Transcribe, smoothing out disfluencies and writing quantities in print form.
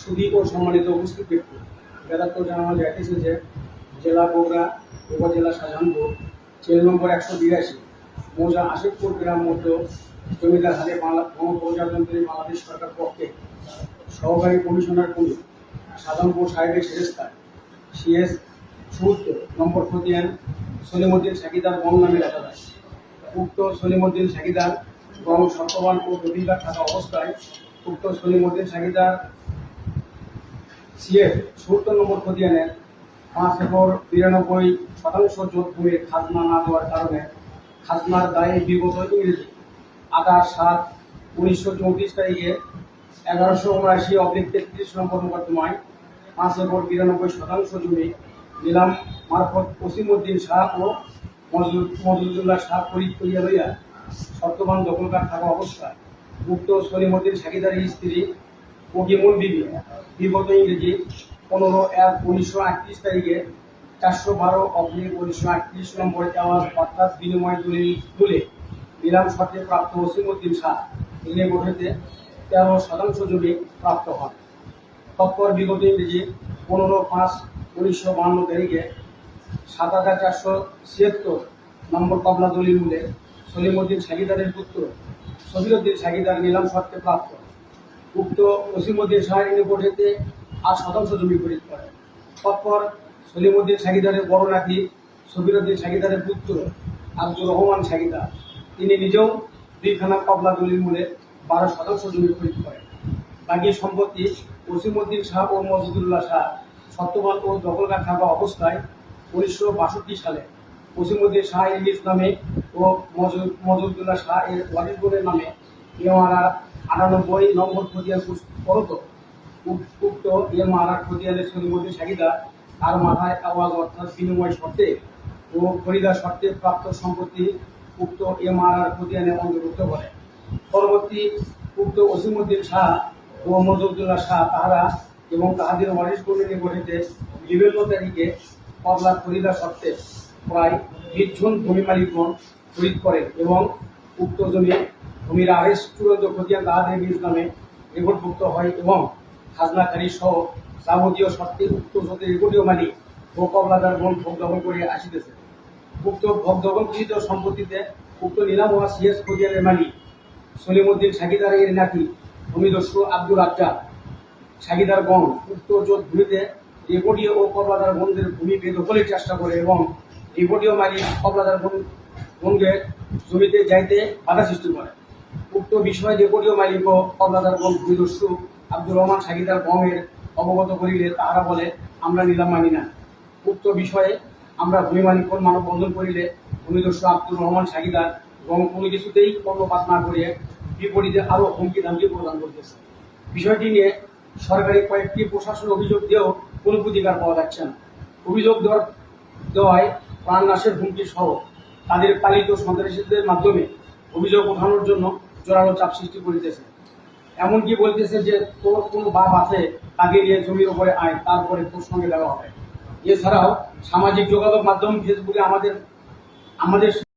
সুদী ও সম্মানিত উপস্থিত ব্যক্তি, বেদান্ত জানানো যাইতেছে যে জেলা বগুড়া, উপজেলা শাহজাহানপুর, চেল নম্বর 182, মৌজা আশিকপুর গ্রাম মধ্য জমিদার হাতে গণপ্রজাতন্ত্রী বাংলাদেশ সরকার পক্ষে সহকারী কমিশনার পুলিশ শাহজাহানপুর সাহেবের সেরেস্তায় CS ৭৪ নম্বর খতিয়ান সলিমুদ্দিন সাকিদার গং নামে লেখা যায়। উক্ত সলিমুদ্দিন সাকিদার গং সত্যবান ও জটিলকার থাকা অবস্থায় উক্ত সলিমুদ্দিন সাকিদার CS ৭৪ নম্বর খতিয়ানের 5 একর 92% জোট ভূমির খাজনা না দেওয়ার কারণে খাজনার দায়ে বিগত ইংরেজি 28/7/1934 তারিখে 1179/33 নম্বর মোকদ্দমায় 5 একর 92% জমি নিলাম মারফত ওসিমউদ্দিন শাহ ও মজুদুল্লাহ শাহ খরিদ করিয়া লইয়া শর্তবান দখলকার থাকা অবস্থায় উক্ত সলিমুদ্দিন সাকিদারের স্ত্রী ককিমুল বিবি বিগত ইংরেজি 15/1/1938 তারিখে 412/1938 নম্বর এওয়াজ অর্থাৎ বিনিময় দলিল তুলে নিলাম শর্তে প্রাপ্ত ওসিমউদ্দিন শাহ এনে গঠিতে 13% জমি প্রাপ্ত হন। তৎপর বিগত ইংরেজি 15/5/1952 তারিখে 7,476 নম্বর কবলা দলিল মূলে সলিমুদ্দিন সাকিদারের পুত্র সফিরউদ্দিন সাকিদার নিলাম শর্তে প্রাপ্ত উক্ত ওসিমউদ্দিন শাহের নিকটে 8% জমি খরিদ করেন। তৎপর সলিমুদ্দিন সাকিদারের বড় নাতি সফিরউদ্দিন সাকিদারের পুত্র আব্দুর রহমান সাকিদার তিনি নিজেও 2খানা কবলা দলিল মূলে 12% জমি খরিদ করেন। বাকি সম্পত্তি ওসিমউদ্দিন শাহ ও মজুদুল্লাহ শাহ সত্যবান ও দখলকার থাকা অবস্থায় 1962 সালে ওসিমউদ্দিন শাহ এর নিজ নামে ও মজুদুল্লাহ শাহ এর ওয়ারিসদের নামে MRR 98 নম্বর খতিয়ান করত। উক্ত MRR খতিয়ানের সলিমুদ্দিন সাকিদার তার মাথায় আওয়াজ অর্থাৎ বিনিময় শর্তে ও খরিদার শর্তে প্রাপ্ত সম্পত্তি উক্ত MRR খতিয়ানে অন্তর্ভুক্ত করে। পরবর্তী উক্ত ওসিমউদ্দিন শাহ ও মজুদুল্লাহ শাহ তাহারা এবং তাহাদের ওয়ারিসগণের নিকটে বিভিন্ন তারিখে কবলা খরিদার শর্তে প্রায় 20 জন ভূমি মালিকগণ খরিদ করেন এবং উক্ত ভূমির আরেস চূড়ান্ত খতিয়ান তাহাদের নিজ নামে রেকর্ডভুক্ত হয় এবং খাজনাকারী সহ যাবতীয় শর্তে উক্ত জোটের রেকর্ডীয় মালিক ও কবলাদার গণ ভোগ দখল করে আসিতেছে। উক্ত ভোগ দখলকৃত সম্পত্তিতে উক্ত নিলাম হওয়া CS খতিয়ানের মালিক সলিমুদ্দিন সাকিদার এর নাতি ভূমিদস্যু আব্দুর রাজ্জাক সাকিদার গণ উক্ত জোট ভূমিতে রেকর্ডীয় ও কবলাদার গণদের ভূমি বেদখলের চেষ্টা করে এবং রেকর্ডীয় মালিক কবলাদার গণকে জমিতে যাইতে বাধা সৃষ্টি করে। উক্ত বিষয়ে রেকর্ডীয় মালিক ও কবলাদার গণ ভূমিদস্যু আব্দুর রহমান সাকিদার গণের অবগত করিলে তাহারা বলে আমরা নিলাম মানি না। উক্ত বিষয়ে আমরা ভূমি মালিকগণ মানববন্ধন করিলে ভূমিদস্যু আব্দুর রহমান সাকিদার গণ কোনো কিছুতেই কর্ণপাত না করিয়ে বিপরীতে আরো হুমকি ধামকি প্রদান করতেছে। বিষয়টি নিয়ে সরকারি কয়েকটি প্রশাসন অভিযোগ দিয়েও কোনো প্রতিকার পাওয়া যাচ্ছে না। অভিযোগ দেওয়ায় প্রাণনাশের হুমকি সহ তাদের পালিত সন্ত্রাসীদের মাধ্যমে অভিযোগ ওঠানোর জন্য জোরালো চাপ সৃষ্টি করিতেছে। এমনকি বলতেছে যে তোর কোনো বাপ আছে তাকে নিয়ে জমির উপরে আয়, তারপরে তোর সঙ্গে দেখা হবে। এছাড়াও সামাজিক যোগাযোগ মাধ্যম ফেসবুকে আমাদের